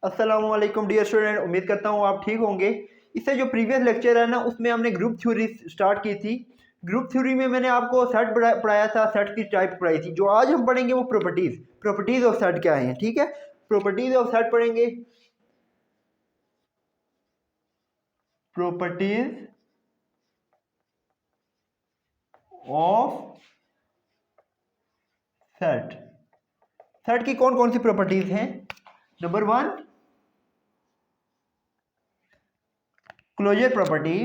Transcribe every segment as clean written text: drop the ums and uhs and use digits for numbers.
अस्सलामु अलैकुम dear student, उम्मीद करता हूँ आप ठीक होंगे। इससे जो प्रीवियस लेक्चर है ना, उसमें हमने ग्रुप थ्योरी स्टार्ट की थी। ग्रुप थ्योरी में मैंने आपको सेट पढ़ाया था, सेट की टाइप पढ़ाई थी। जो आज हम पढ़ेंगे वो प्रॉपर्टीज ऑफ सेट क्या है, ठीक है। प्रॉपर्टीज ऑफ सेट पढ़ेंगे। Properties of set. सेट की कौन कौन सी प्रॉपर्टीज हैं? Number 1, closure property.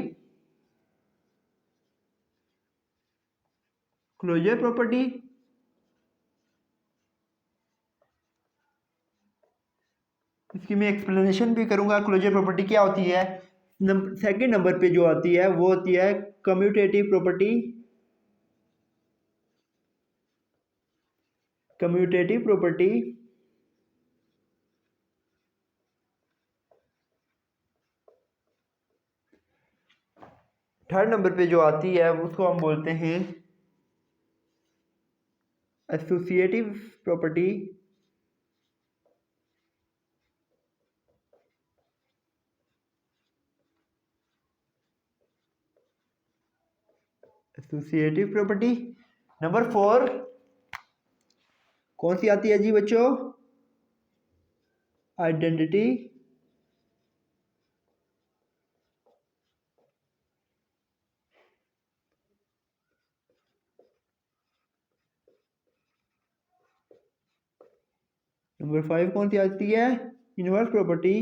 Closure property, इसकी मैं एक्सप्लेनेशन भी करूंगा क्लोजर प्रॉपर्टी क्या होती है। सेकंड नंबर पे जो आती है वो होती है commutative property. Commutative property, third number पे जो आती है उसको हम बोलते हैं associative property. Associative property. Number 4 कौन सी आती है जी बच्चों? आइडेंटिटी। नंबर 5 कौन सी आती है? Inverse property.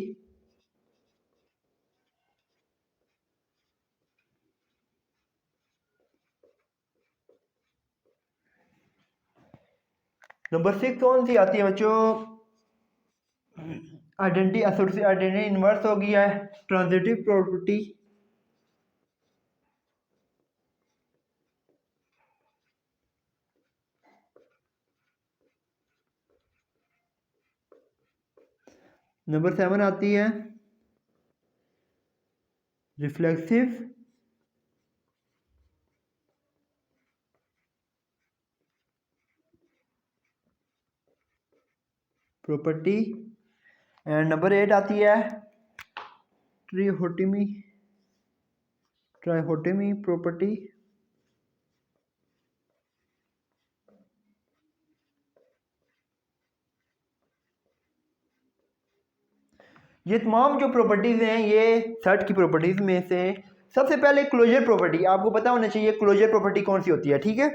नंबर 6 कौन सी आती है बच्चों? आइडेंटिटी एसोसिएटिव आइडेंटिटी इनवर्स हो गया है ट्रांजिटिव प्रॉपर्टी। नंबर 7 आती है रिफ्लेक्सिव प्रॉपर्टी। एंड नंबर 8 आती है ट्राइहोटमी ट्राइहोटमी प्रॉपर्टी। ये तमाम जो प्रॉपर्टीज हैं ये सेट की प्रॉपर्टीज में से सबसे पहले क्लोजर प्रॉपर्टी आपको पता होना चाहिए। क्लोजर प्रॉपर्टी कौन सी होती है, ठीक है।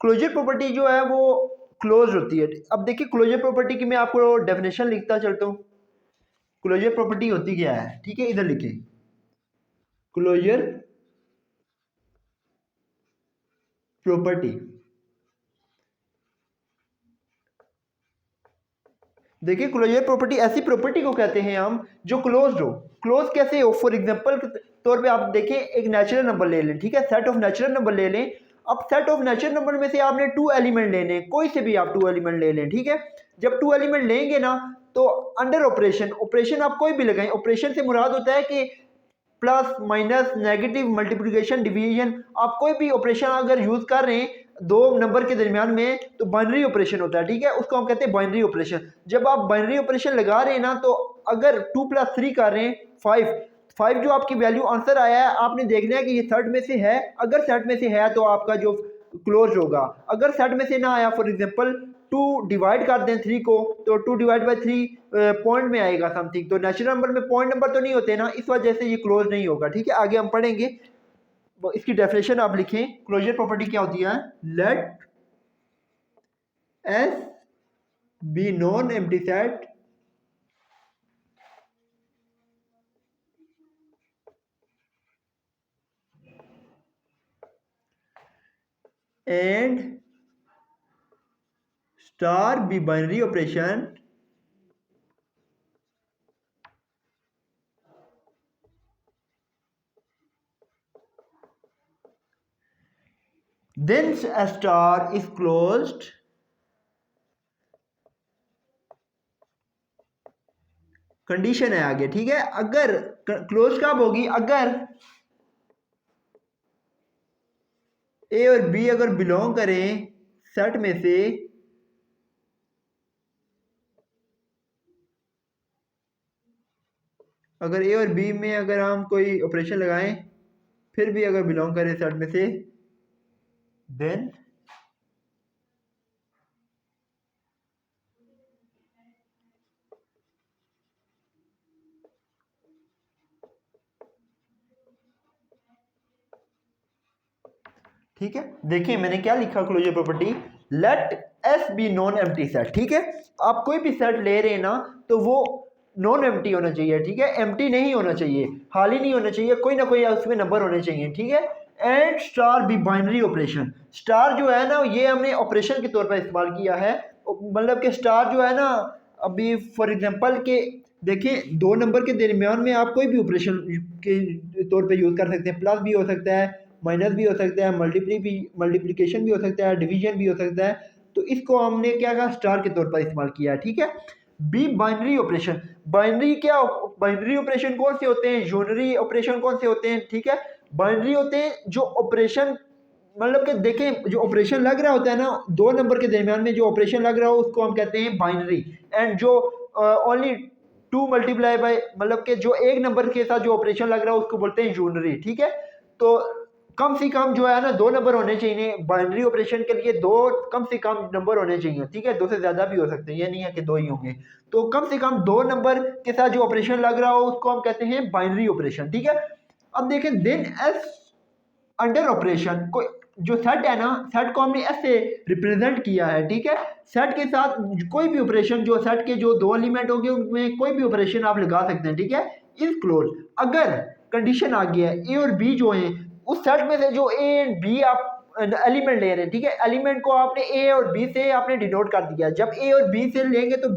क्लोजर प्रॉपर्टी जो है वो क्लोज होती है। अब देखिए क्लोजर प्रॉपर्टी की मैं आपको डेफिनेशन लिखता चलता हूँ। क्लोजर प्रॉपर्टी होती क्या है, ठीक है, इधर लिखें। क्लोजर प्रॉपर्टी, देखिए क्लोजर प्रॉपर्टी ऐसी प्रॉपर्टी को कहते हैं हम जो क्लोज्ड हो। क्लोज कैसे हो? फॉर एग्जांपल के तौर पे आप देखें, एक नेचुरल नंबर ले लें, ठीक है, सेट ऑफ नेचुरल नंबर ले लें। अब सेट ऑफ नेचुरल नंबर में से आपने 2 एलिमेंट लेने, कोई से भी आप 2 एलिमेंट ले लें, ठीक है। जब 2 एलिमेंट लेंगे ना तो अंडर ऑपरेशन, ऑपरेशन आप कोई भी लगाएं, ऑपरेशन से मुराद होता है कि plus minus negative multiplication division, आप कोई भी ऑपरेशन अगर यूज कर रहे हैं दो नंबर के दरमियान में तो बाइनरी ऑपरेशन होता है, ठीक है, उसको हम कहते हैं बाइनरी ऑपरेशन। जब आप बाइनरी ऑपरेशन लगा रहे हैं ना तो अगर 2+3 कर रहे हैं 5 जो आपकी वैल्यू आंसर आया है आपने देखना है कि ये सेट में से है। अगर सेट में से है तो आपका जो क्लोज होगा। अगर सेट में से ना आया, फॉर एग्जांपल 2 डिवाइड कर दें 3 को तो 2/3 पॉइंट में आएगा समथिंग, तो नेचुरल नंबर में पॉइंट नंबर तो नहीं होते ना, इस वजह से ये क्लोज नहीं होगा, ठीक है। आगे हम पढ़ेंगे, इसकी डेफिनेशन आप लिखें। क्लोजर प्रॉपर्टी क्या होती है? Let S be non empty set and star be binary operation then a star is closed condition है आगे, ठीक है। अगर क्लोज कब होगी? अगर ए और बी अगर बिलोंग करें सेट में से अगर ए और बी में अगर हम कोई ऑपरेशन लगाएं फिर भी अगर बिलोंग करें सेट में से, देन ठीक है। देखिए मैंने क्या लिखा closure property, let S be non empty set. ठीक है, आप कोई भी सेट ले रहे हैं ना तो वो नॉन एम्प्टी होना चाहिए। ठीक है, एम्प्टी नहीं होना चाहिए, खाली नहीं होना चाहिए, कोई ना कोई उसमें नंबर होने चाहिए। ठीक है, and star be binary operation. Star जो है ना ये हमने ऑपरेशन के तौर पर इस्तेमाल किया है, मतलब कि स्टार जो है ना, अभी फॉर एग्जांपल के देखिए दो नंबर के दरमियान में आप कोई भी ऑपरेशन के तौर पे यूज़ कर सकते हैं। प्लस भी हो सकता है, माइनस भी हो सकता है, मल्टीप्लिकेशन भी हो सकता है, डिवीजन भी हो सकता है। तो इसको हमने क्या कहा, स्टार के तौर पर इस्तेमाल किया है। ठीक है, बी बाइनरी ऑपरेशन। बाइनरी क्या, बाइनरी ऑपरेशन कौन से होते हैं, यूनरी ऑपरेशन कौन से होते हैं। ठीक है, बाइनरी होते हैं जो ऑपरेशन, मतलब कि देखें जो ऑपरेशन लग रहा होता है ना, दो नंबर के दरमियान में जो ऑपरेशन लग रहा हो उसको हम कहते हैं बाइनरी। एंड जो ओनली टू मल्टीप्लाई बाय, मतलब कि जो एक नंबर के साथ जो ऑपरेशन लग रहा है उसको बोलते हैं यूनरी। ठीक है, तो कम से कम जो है ना दो नंबर होने चाहिए बाइनरी ऑपरेशन के लिए, दो कम से कम नंबर होने चाहिए। ठीक है, दो से ज्यादा भी हो सकते हैं, ये नहीं है कि दो ही होंगे। तो कम से कम दो नंबर के साथ जो ऑपरेशन लग रहा हो उसको हम कहते हैं बाइनरी ऑपरेशन। ठीक है, अब देखें देन एस अंडर ऑपरेशन, कोई जो सेट है ना, सेट को हमने ऐसे रिप्रेजेंट किया है। ठीक है, सेट के साथ कोई भी ऑपरेशन, जो सेट के जो दो एलिमेंट होंगे उनमें कोई भी ऑपरेशन आप लगा सकते हैं। ठीक है, इज क्लोज। अगर कंडीशन आ गया है ए और बी जो है उस सेट में से जो ए एंड बी आप एलिमेंट ले रहे हैं, ठीक है, एलिमेंट को आपने ए और बी से आपने डिनोट कर दिया। जब ए और बी से लेंगे तो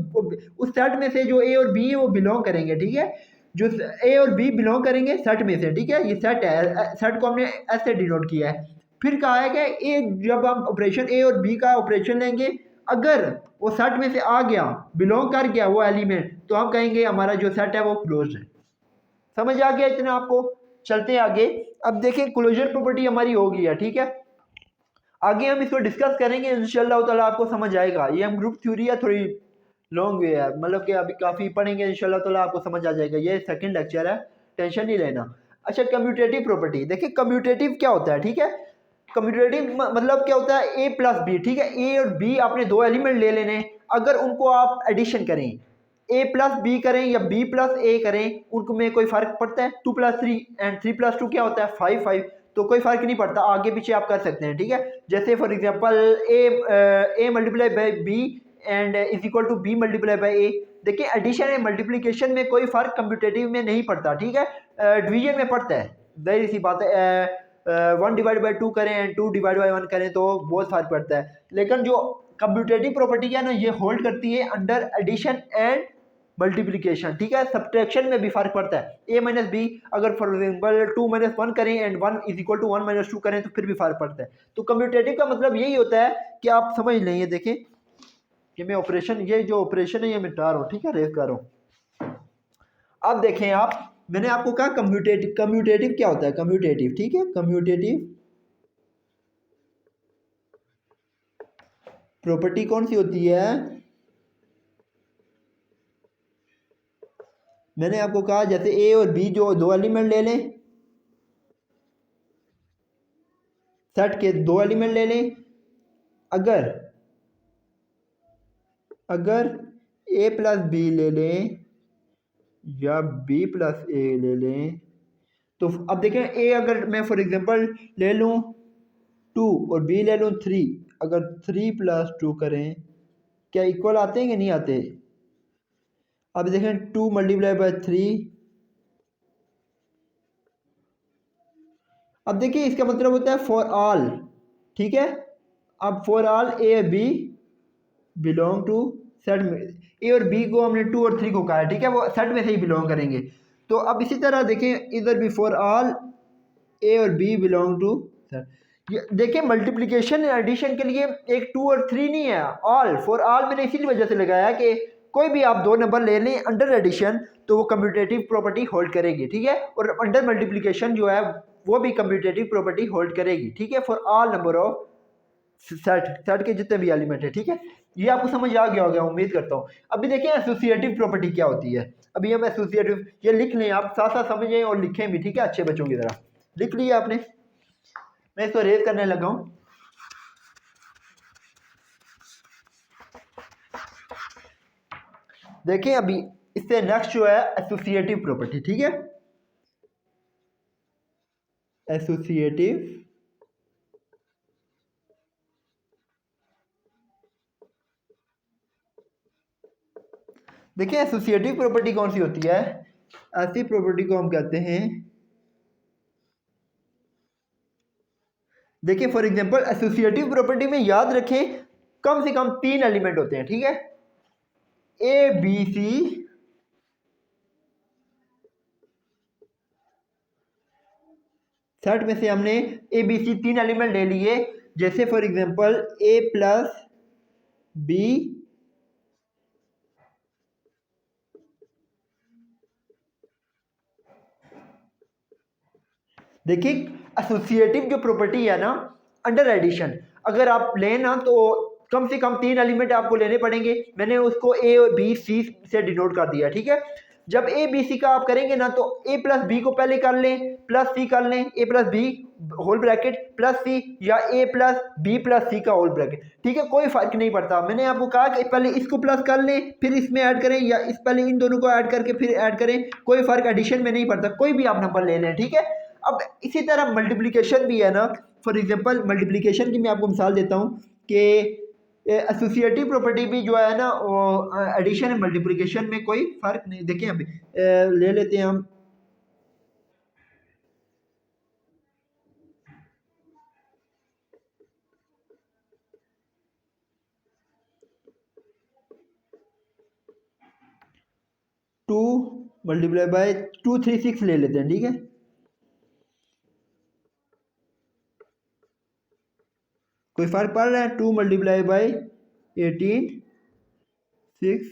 उस सेट में से जो ए और बी है वो बिलोंग करेंगे। ठीक है, जो ए और बी बिलोंग करेंगे सेट में से। ठीक है, ये सेट है, सेट को हमने ऐसे डिनोट किया है। फिर कहा है कि ए, जब हम ऑपरेशन ए और बी का ऑपरेशन लेंगे, अगर वो सेट में से आ गया, बिलोंग कर गया वो एलिमेंट, तो हम कहेंगे हमारा जो सेट है वो क्लोज है। समझ आ गया इतना आपको। चलते हैं आगे। अब देखें क्लोजर प्रॉपर्टी हमारी हो गई है। ठीक है, आगे हम इसको डिस्कस करेंगे इंशाल्लाह ताला, आपको समझ आएगा। ये हम ग्रुप थ्योरी है, थोड़ी लॉन्ग वे है, मतलब कि अभी काफ़ी पढ़ेंगे इंशाल्लाह ताला आपको समझ आ जाएगा। ये सेकंड लेक्चर है, टेंशन नहीं लेना। अच्छा, कम्यूटेटिव प्रॉपर्टी देखिए, कम्यूटेटिव क्या होता है। ठीक है, कम्यूटेटिव मतलब क्या होता है, ए प्लस बी। ठीक है, ए और बी आपने दो एलिमेंट ले लेने, अगर उनको आप एडिशन करें, ए प्लस बी करें या बी प्लस ए करें, उनको में कोई फर्क पड़ता है। 2+3 एंड 3+2 क्या होता है 5, तो कोई फर्क नहीं पड़ता, आगे पीछे आप कर सकते हैं। ठीक है, जैसे for example A multiply by B and is equal to B multiply by A. देखिए एडिशन एंड मल्टीप्लिकेशन में कोई फर्क कम्पिटेटिव में नहीं पड़ता। ठीक है, डिवीजन में पड़ता है, जाहिर सी बात है। 1/2 करें एंड 2/1 करें तो बहुत फर्क पड़ता है। लेकिन जो कम्पिटेटिव प्रॉपर्टी है ना, ये होल्ड करती है अंडर एडिशन एंड मल्टीप्लिकेशन। ठीक है, सब्ट्रैक्शन में भी फर्क पड़ता है। ए माइनस बी, अगर फॉर एग्जाम्पल 2-1 करें एंड 1 इज इक्वल टू 1-2 करें तो फिर भी फर्क पड़ता है। तो कम्यूटेटिव का मतलब यही होता है कि आप समझ लें। ये देखें कि मैं ऑपरेशन, ये जो ऑपरेशन है ये मिटा रहा हूँ। ठीक है, रेस कर रहा हूँ। अब देखें आप, मैंने आपको कहा कम्यूटेटिव, कम्यूटेटिव क्या होता है, कम्यूटेटिव। ठीक है, कम्यूटेटिव प्रॉपर्टी कौन सी होती है, मैंने आपको कहा जैसे ए और बी जो दो एलिमेंट ले लें, सेट के दो एलिमेंट ले लें, अगर अगर ए प्लस बी ले लें या बी प्लस ए ले लें, तो अब देखें ए अगर मैं फॉर एग्जांपल ले लूँ 2 और बी ले लूँ 3, अगर 3+2 करें क्या इक्वल आते हैं कि नहीं आते। अब देखें 2 × 3, अब देखिए इसका मतलब होता है फॉर ऑल। ठीक है, अब for all a b belong to set में, ए और बी को हमने 2 और 3 को कहा है। ठीक है, वो सेट में से ही बिलोंग करेंगे। तो अब इसी तरह देखें इधर भी फॉर ऑल ए और बी बिलोंग टू सेट। देखिए मल्टीप्लिकेशन एडिशन के लिए एक 2 और 3 नहीं है, ऑल, फॉर ऑल मैंने इसी वजह से लगाया कि कोई भी आप दो नंबर ले लें अंडर एडिशन तो वो कम्यूटेटिव प्रॉपर्टी होल्ड करेगी। ठीक है, और अंडर मल्टीप्लिकेशन जो है वो भी कम्यूटेटिव प्रॉपर्टी होल्ड करेगी। ठीक है, for all number of set, set के जितने भी एलिमेंट है। ठीक है, ये आपको समझ आ गया होगा, उम्मीद करता हूँ। अभी देखिए एसोसिएटिव प्रॉपर्टी क्या होती है। अभी हम एसोसिएटिव ये लिख लें, आप साथ साथ समझें और लिखें भी, ठीक है, अच्छे बच्चों की तरह। लिख लिया आपने, मैं इसको रेज करने लगा हूँ। देखिए अभी इससे नेक्स्ट जो है एसोसिएटिव प्रॉपर्टी, ठीक है, एसोसिएटिव देखिए एसोसिएटिव प्रॉपर्टी कौन सी होती है, ऐसी प्रॉपर्टी को हम कहते हैं, देखिए फॉर एग्जांपल एसोसिएटिव प्रॉपर्टी में याद रखें कम से कम 3 एलिमेंट होते हैं, ठीक है, ए बी सी सेट में से हमने ए बी सी 3 एलिमेंट ले लिए, जैसे for example a plus b देखिए एसोसिएटिव जो प्रॉपर्टी है ना, अंडर एडिशन अगर आप लें ना तो कम से कम 3 एलिमेंट आपको लेने पड़ेंगे। मैंने उसको ए और बी सी से डिनोट कर दिया, ठीक है। जब ए बी सी का आप करेंगे ना तो ए प्लस बी को पहले कर लें, प्लस सी कर लें, A plus B whole bracket plus C, या A plus B plus C का होल ब्रैकेट, ठीक है, कोई फर्क नहीं पड़ता। मैंने आपको कहा कि पहले इसको प्लस कर लें फिर इसमें ऐड करें, या इस पहले इन दोनों को ऐड करके फिर ऐड करें, कोई फर्क एडिशन में नहीं पड़ता, कोई भी आप नंबर ले लें, ठीक है। अब इसी तरह मल्टीप्लिकेशन भी है ना, फॉर एग्जांपल मल्टीप्लिकेशन की मैं आपको मिसाल देता हूँ कि एसोसिएटिव प्रॉपर्टी भी जो है ना वो एडिशन एंड मल्टीप्लिकेशन में कोई फर्क नहीं। देखिए अभी ले लेते हैं हम 2 मल्टीप्लाई बाय 236 ले लेते हैं, ठीक है। कोई फर्क पड़ रहा है, 2 multiply by 18 6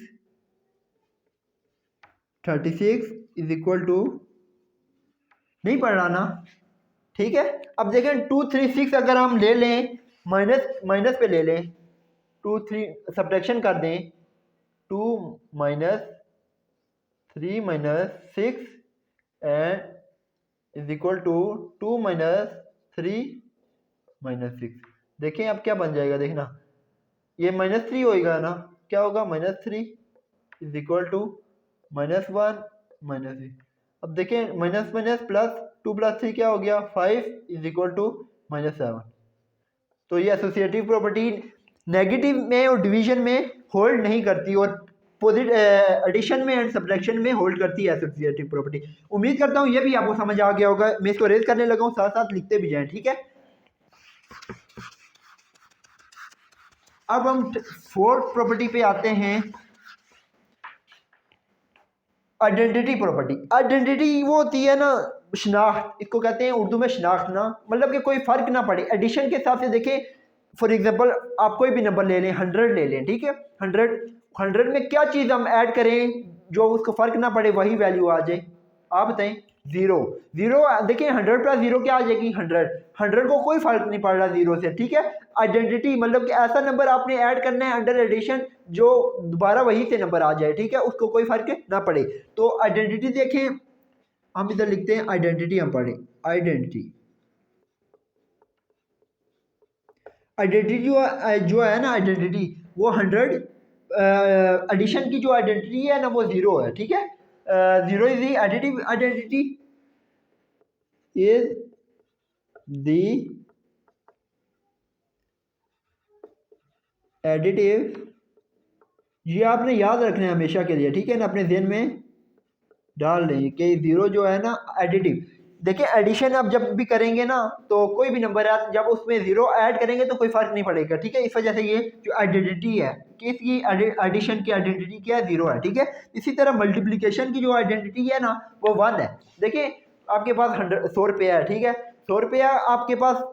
36 is equal to, नहीं पड़ रहा ना, ठीक है। अब देखें 236 अगर हम ले लें माइनस माइनस पे ले लें, 2 3 सब्ट्रैक्शन कर दें, 2 minus 3 minus 6 and is equal to 2 minus 3 minus 6। देखें अब क्या बन जाएगा, देखना ये -3 होएगा ना, क्या होगा -3 इज इक्वल टू -1 -3। अब देखें माइनस माइनस प्लस 2 प्लस 3 क्या हो गया 5 इज इक्वल टू -7। तो ये एसोसिएटिव प्रॉपर्टी नेगेटिव में और डिवीजन में होल्ड नहीं करती और पॉजिटिव एडिशन में एंड सब्ट्रैक्शन में होल्ड करती है एसोसिएटिव प्रॉपर्टी। उम्मीद करता हूँ ये भी आपको समझ आ गया होगा। मैं इसको रेज करने लगा हूँ, साथ साथ लिखते भी जाएं, ठीक है। अब हम फोर्थ प्रॉपर्टी पे आते हैं, आइडेंटिटी प्रॉपर्टी। आइडेंटिटी वो होती है ना शनाख्त, इसको कहते हैं उर्दू में शनाख्त ना, मतलब कि कोई फर्क ना पड़े एडिशन के हिसाब से। देखें फॉर एग्जांपल आप कोई भी नंबर ले लें, 100 ले लें, ठीक है। 100 में क्या चीज़ हम ऐड करें जो उसको फर्क ना पड़े वही वैल्यू आ जाए, आप बताएं। 0 देखिए 100 प्लस 0 क्या आ जाएगी 100 को कोई फर्क नहीं पड़ रहा 0 से, ठीक है। आइडेंटिटी मतलब कि ऐसा नंबर आपने ऐड करना है अंडर एडिशन जो दोबारा वही से नंबर आ जाए, ठीक है, उसको कोई फर्क ना पड़े। तो आइडेंटिटी देखें, हम इधर लिखते हैं आइडेंटिटी, हम पढ़ें आइडेंटिटी। आइडेंटिटी जो है ना आइडेंटिटी वो 100 एडिशन की जो आइडेंटिटी है ना वो 0 है, ठीक है। 0 is the additive identity is the additive, ये आपने याद रखना है हमेशा के लिए, ठीक है ना, अपने जहन में डाल लें कि 0 जो है ना एडिटिव। देखिए एडिशन आप जब भी करेंगे ना तो कोई भी नंबर है जब उसमें 0 ऐड करेंगे तो कोई फर्क नहीं पड़ेगा, ठीक है। इस वजह से ये जो आइडेंटिटी है कि इसकी एडिशन की आइडेंटिटी क्या है 0 है, ठीक है। इसी तरह मल्टीप्लिकेशन की जो आइडेंटिटी है ना वो 1 है। देखिए आपके पास 100 रुपया है, ठीक है। 100 रुपया आपके पास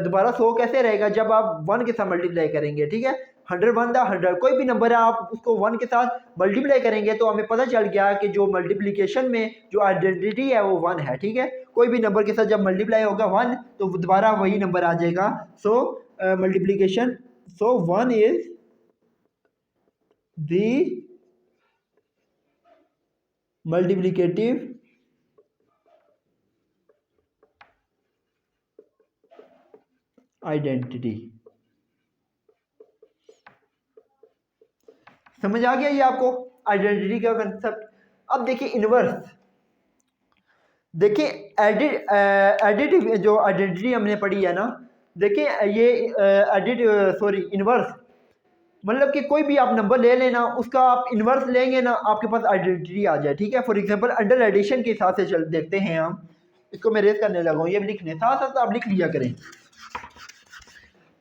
दोबारा 100 कैसे रहेगा जब आप 1 के साथ मल्टीप्लाई करेंगे, ठीक है। 100 1 100 कोई भी नंबर है आप उसको 1 के साथ मल्टीप्लाई करेंगे तो हमें पता चल गया कि जो मल्टीप्लिकेशन में जो आइडेंटिटी है वो 1 है, ठीक है। कोई भी नंबर के साथ जब मल्टीप्लाई होगा 1 तो दोबारा वही नंबर आ जाएगा। So multiplication, so 1 is the multiplicative identity. समझ आ गया ये आपको आइडेंटिटी का कंसेप्ट। अब देखिए इनवर्स, देखिए एडिटिव जो आइडेंटिटी हमने पढ़ी है ना, देखिए ये इनवर्स मतलब कि कोई भी आप नंबर ले लेना, उसका आप इन्वर्स लेंगे ना, आपके पास आइडेंटिटी आ जाए। ठीक है, फॉर एग्जांपल अंडर एडिशन के हिसाब से चल देखते हैं हम। इसको मैं रेस करने लगा हूँ, ये भी लिखने साथ साथ आप लिख लिया करें।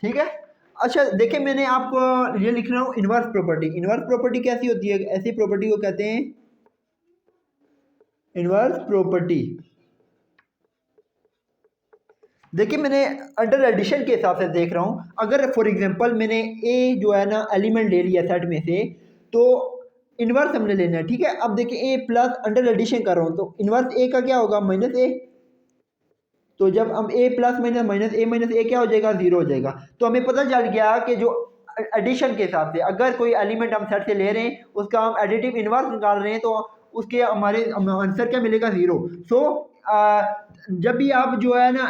ठीक है, अच्छा देखिए मैंने आपको ये लिख रहा हूँ इन्वर्स प्रॉपर्टी। इन्वर्स प्रॉपर्टी कैसी होती है? ऐसी प्रॉपर्टी को कहते हैं इन्वर्स प्रॉपर्टी। देखिए मैंने अंडर एडिशन के हिसाब से देख रहा हूँ, अगर फॉर एग्जांपल मैंने ए जो है ना एलिमेंट ले लिया सेट में से, तो इन्वर्स हमने लेना है। ठीक है, अब देखिए ए प्लस अंडर एडिशन कर रहा हूँ, तो इन्वर्स ए का क्या होगा? माइनस ए। तो जब हम ए प्लस माइनस ए क्या हो जाएगा? जीरो हो जाएगा। तो हमें पता चल गया कि जो एडिशन के हिसाब से अगर कोई एलिमेंट हम सेट से ले रहे हैं, उसका हम एडिटिव इन्वर्स निकाल रहे हैं, तो उसके हमारे आंसर क्या मिलेगा? जीरो। सो जब भी आप जो है ना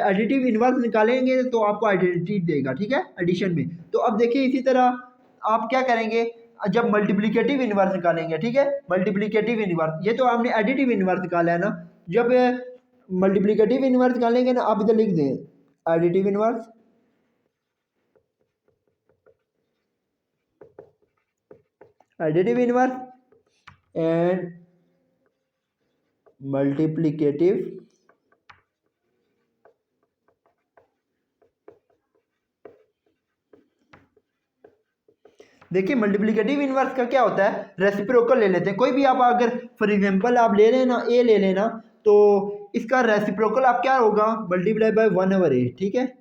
एडिटिव इन्वर्स निकालेंगे तो आपको आइडेंटिटी देगा। ठीक है, एडिशन में। तो अब देखिए इसी तरह आप क्या करेंगे जब मल्टीप्लिकेटिव इन्वर्स निकालेंगे। ठीक है, मल्टीप्लिकेटिव इन्वर्स, ये तो आपने एडिटिव इन्वर्स निकाला है ना। जब मल्टीप्लिकेटिव इन्वर्स निकालेंगे ना, आप इधर लिख दें additive inverse, additive inverse and multiplicative देखिए मल्टीप्लिकेटिव इन्वर्स का क्या होता है? रेसिप्रोकल ले लेते हैं। कोई भी आप अगर फॉर एग्जांपल आप ले लेना ए ले लेना, तो इसका रेसिप्रोकल आप क्या होगा? Multiply by 1/a। ठीक है,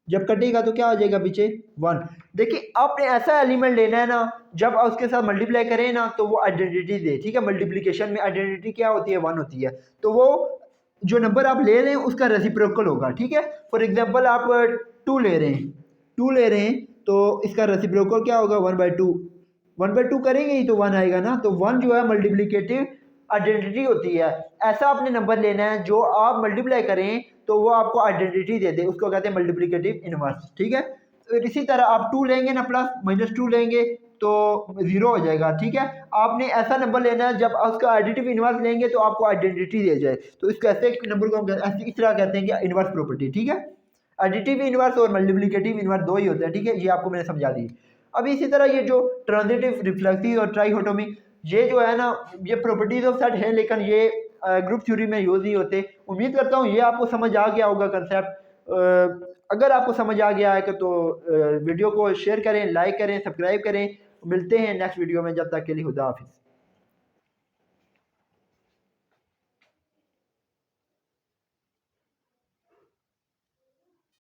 जब कटेगा तो क्या हो जाएगा पीछे? 1। देखिए आपने ऐसा एलिमेंट लेना है ना, जब उसके साथ मल्टीप्लाई करें ना तो वो आइडेंटिटी दे। ठीक है, मल्टीप्लिकेशन में आइडेंटिटी क्या होती है? 1 होती है। तो वो जो नंबर आप ले रहे हैं उसका रेसिप्रोकल होगा। ठीक है, फॉर एग्जांपल आप 2 ले रहे हैं, 2 ले रहे हैं, तो इसका रेसिप्रोकल क्या होगा? 1/2। 1/2 करेंगे ही तो 1 आएगा ना। तो 1 जो है मल्टीप्लिकेटिव आइडेंटिटी होती है। ऐसा आपने नंबर लेना है जो आप मल्टीप्लाई करें तो वो आपको आइडेंटिटी दे दे, उसको कहते हैं मल्टीप्लिकेटिव इन्वर्स। ठीक है, तो इसी तरह आप 2 लेंगे ना, प्लस -2 लेंगे तो 0 हो जाएगा। ठीक है, आपने ऐसा नंबर लेना है जब उसका एडिटिव इन्वर्स लेंगे तो आपको आइडेंटिटी दे जाए। तो इसको ऐसे नंबर को हम इस तरह कहते हैं कि इन्वर्स प्रॉपर्टी। ठीक है, एडिटिव इन्वर्स और मल्टीप्लिकेटिव इन्वर्स दो ही होते हैं। ठीक है, ये आपको मैंने समझा दी। अब इसी तरह ये जो ट्रांजिटिव, रिफ्लेक्सिव और ट्राइकोटोमी, ये जो है ना, ये प्रॉपर्टीज ऑफ सेट है, लेकिन ये ग्रुप थ्योरी में यूज नहीं होते। उम्मीद करता हूँ ये आपको समझ आ गया होगा कंसेप्ट। अगर आपको समझ आ गया है तो वीडियो को शेयर करें, लाइक करें, सब्सक्राइब करें। मिलते हैं नेक्स्ट वीडियो में, जब तक के लिए खुदा हाफिज़।